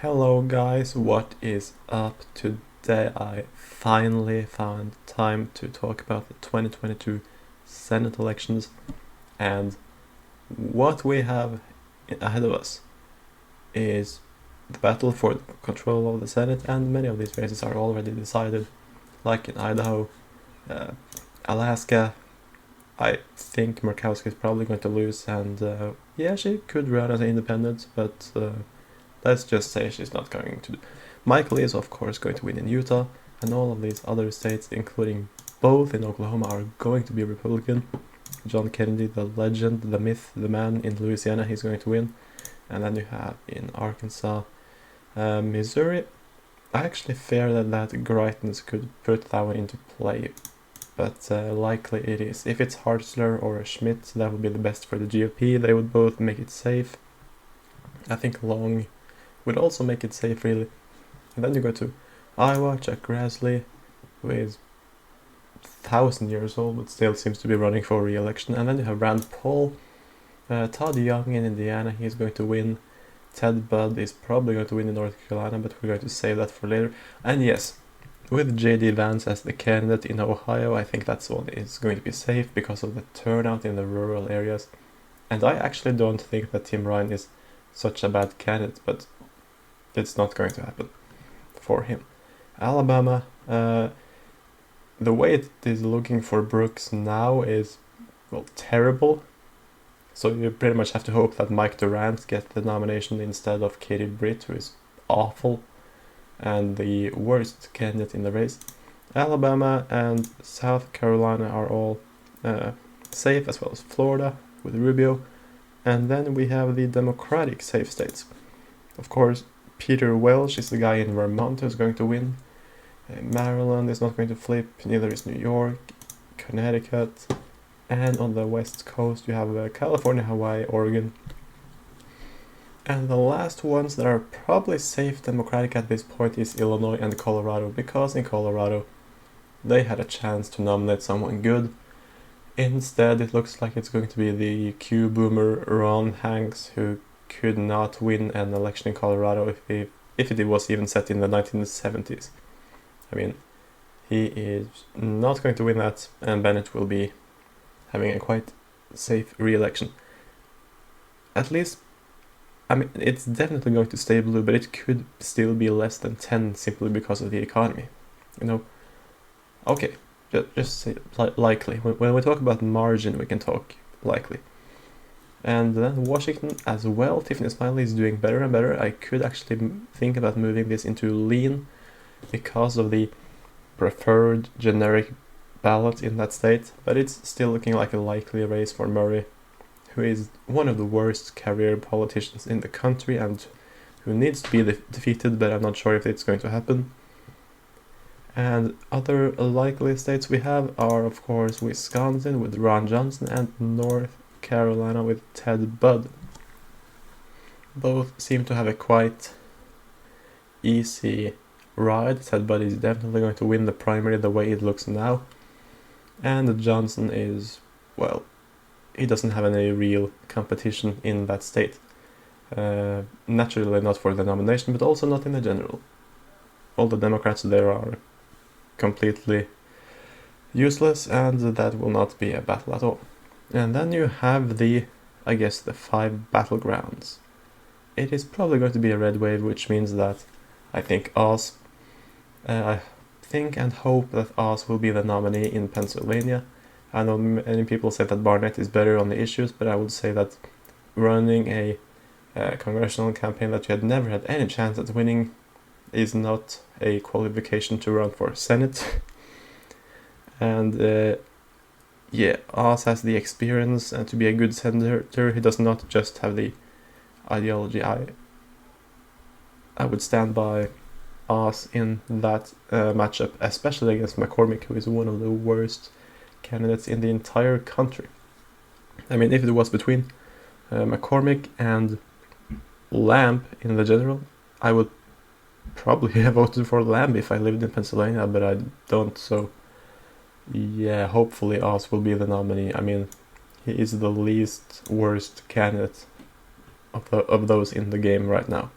Hello guys, what is up? Today I finally found time to talk about the 2022 Senate elections and what we have ahead of us is the battle for the control of the Senate, and many of these races are already decided, like in Idaho, Alaska. I think Murkowski is probably going to lose, and yeah, she could run as an independent, but let's just say she's not going to. Michael is, of course, going to win in Utah, and all of these other states, including both in Oklahoma, are going to be Republican. John Kennedy, the legend, the myth, the man in Louisiana, he's going to win. And then you have in Arkansas, Missouri. I actually fear that Greitens could put that one into play, but likely it is. If it's Hartzler or Schmidt, that would be the best for the GOP. They would both make it safe. I think Long would also make it safe, really. And then you go to Iowa, Chuck Grassley, who is 1,000 years old but still seems to be running for re-election. And then you have Rand Paul, Todd Young in Indiana, he's going to win. Ted Budd is probably going to win in North Carolina, but we're going to save that for later. And yes, with J.D. Vance as the candidate in Ohio, I think that's one is going to be safe because of the turnout in the rural areas. And I actually don't think that Tim Ryan is such a bad candidate, but it's not going to happen for him. Alabama, the way it is looking for Brooks now is, well, terrible. So you pretty much have to hope that Mike Durant gets the nomination instead of Katie Britt, who is awful and the worst candidate in the race. Alabama and South Carolina are all safe, as well as Florida with Rubio. And then we have the Democratic safe states. Of course, Peter Welch is the guy in Vermont who's going to win. Maryland is not going to flip, neither is New York, Connecticut, and on the west coast you have California, Hawaii, Oregon. And the last ones that are probably safe Democratic at this point is Illinois and Colorado, because in Colorado they had a chance to nominate someone good. Instead, it looks like it's going to be the Q boomer Ron Hanks, who could not win an election in Colorado if it was even set in the 1970s. I mean, he is not going to win that, and Bennett will be having a quite safe re-election. At least, I mean, it's definitely going to stay blue, but it could still be less than 10 simply because of the economy. You know, okay, just say likely. When we talk about margin, we can talk likely. And then Washington as well, Tiffany Smiley is doing better and better. I could actually think about moving this into lean because of the preferred generic ballot in that state, but it's still looking like a likely race for Murray, who is one of the worst career politicians in the country and who needs to be defeated, but I'm not sure if it's going to happen. And other likely states we have are, of course, Wisconsin with Ron Johnson and North Carolina with Ted Budd. Both seem to have a quite easy ride. Ted Budd is definitely going to win the primary the way it looks now. And Johnson is, well, he doesn't have any real competition in that state. Naturally not for the nomination, but also not in the general. All the Democrats there are completely useless, and that will not be a battle at all. And then you have the 5 battlegrounds. It is probably going to be a red wave, which means that I think Oz, I think and hope that Oz will be the nominee in Pennsylvania. I know many people say that Barnett is better on the issues, but I would say that running a congressional campaign that you had never had any chance at winning is not a qualification to run for Senate. And Oz has the experience and to be a good senator. He does not just have the ideology. I would stand by Oz in that matchup, especially against McCormick, who is one of the worst candidates in the entire country. I mean, if it was between McCormick and Lamb in the general, I would probably have voted for Lamb if I lived in Pennsylvania, but I don't, so yeah, hopefully Oz will be the nominee. I mean, he is the least worst candidate of those in the game right now.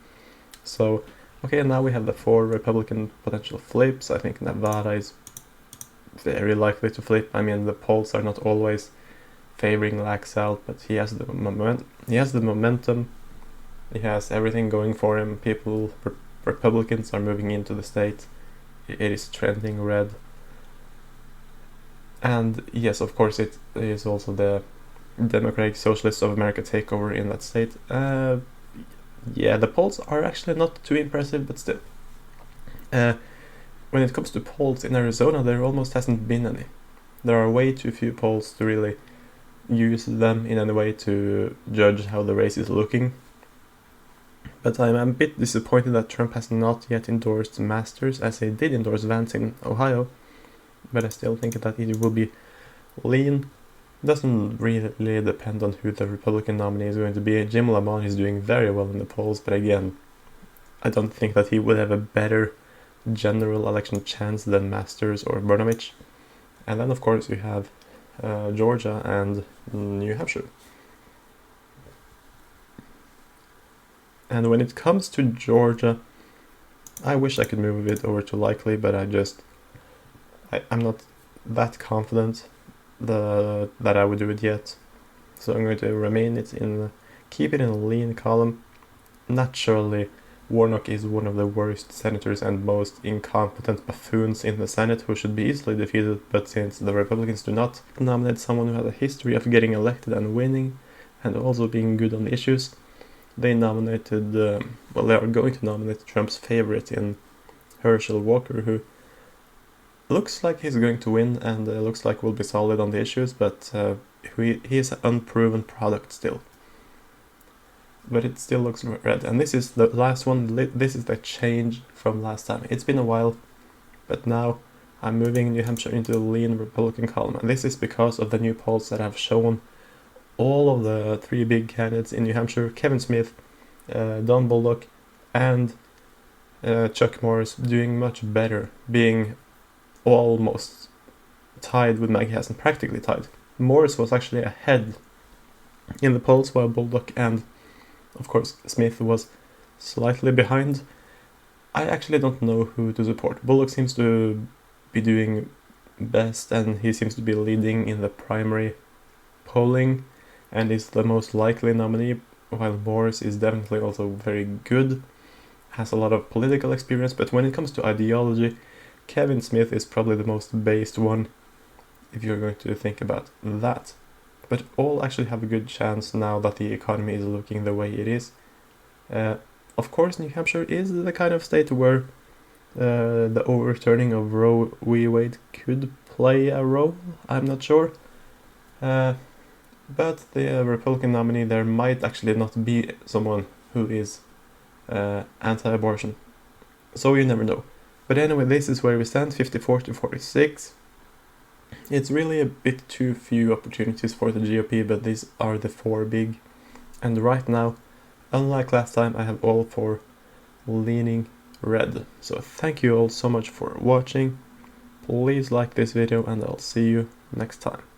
So, okay, now we have the 4 Republican potential flips. I think Nevada is very likely to flip. I mean, the polls are not always favoring Laxalt, but he has the momentum. He has everything going for him. Republicans are moving into the state. It is trending red. And yes, of course, it is also the Democratic Socialists of America takeover in that state. Yeah, the polls are actually not too impressive, but still. When it comes to polls in Arizona, there almost hasn't been any. There are way too few polls to really use them in any way to judge how the race is looking. But I'm a bit disappointed that Trump has not yet endorsed Masters, as he did endorse Vance in Ohio. But I still think that it will be lean. Doesn't really depend on who the Republican nominee is going to be. Jim Lamont is doing very well in the polls, but again, I don't think that he would have a better general election chance than Masters or Brnovich. And then of course you have Georgia and New Hampshire. And when it comes to Georgia, I wish I could move it over to likely, but I'm not that confident that I would do it yet. So I'm going to keep it in a lean column. Naturally, Warnock is one of the worst senators and most incompetent buffoons in the Senate who should be easily defeated, but since the Republicans do not nominate someone who has a history of getting elected and winning, and also being good on the issues, they nominated, they are going to nominate Trump's favorite in Herschel Walker, who looks like he's going to win and looks like will be solid on the issues, but he is an unproven product still. But it still looks red. And this is the last one. This is the change from last time. It's been a while, but now I'm moving New Hampshire into the lean Republican column. And this is because of the new polls that have shown all of the 3 big candidates in New Hampshire, Kevin Smith, Don Bullock, and Chuck Morris, doing much better, being almost tied with Maggie Hassan, practically tied. Morris was actually ahead in the polls, while Bullock and, of course, Smith was slightly behind. I actually don't know who to support. Bullock seems to be doing best, and he seems to be leading in the primary polling, and is the most likely nominee, while Morris is definitely also very good, has a lot of political experience, but when it comes to ideology, Kevin Smith is probably the most based one, if you're going to think about that. But all actually have a good chance now that the economy is looking the way it is. Of course, New Hampshire is the kind of state where the overturning of Roe v. Wade could play a role, I'm not sure. But the Republican nominee there might actually not be someone who is anti-abortion. So you never know. But anyway, this is where we stand, 54 to 46. It's really a bit too few opportunities for the GOP, but these are the 4 big. And right now, unlike last time, I have all 4 leaning red. So thank you all so much for watching. Please like this video and I'll see you next time.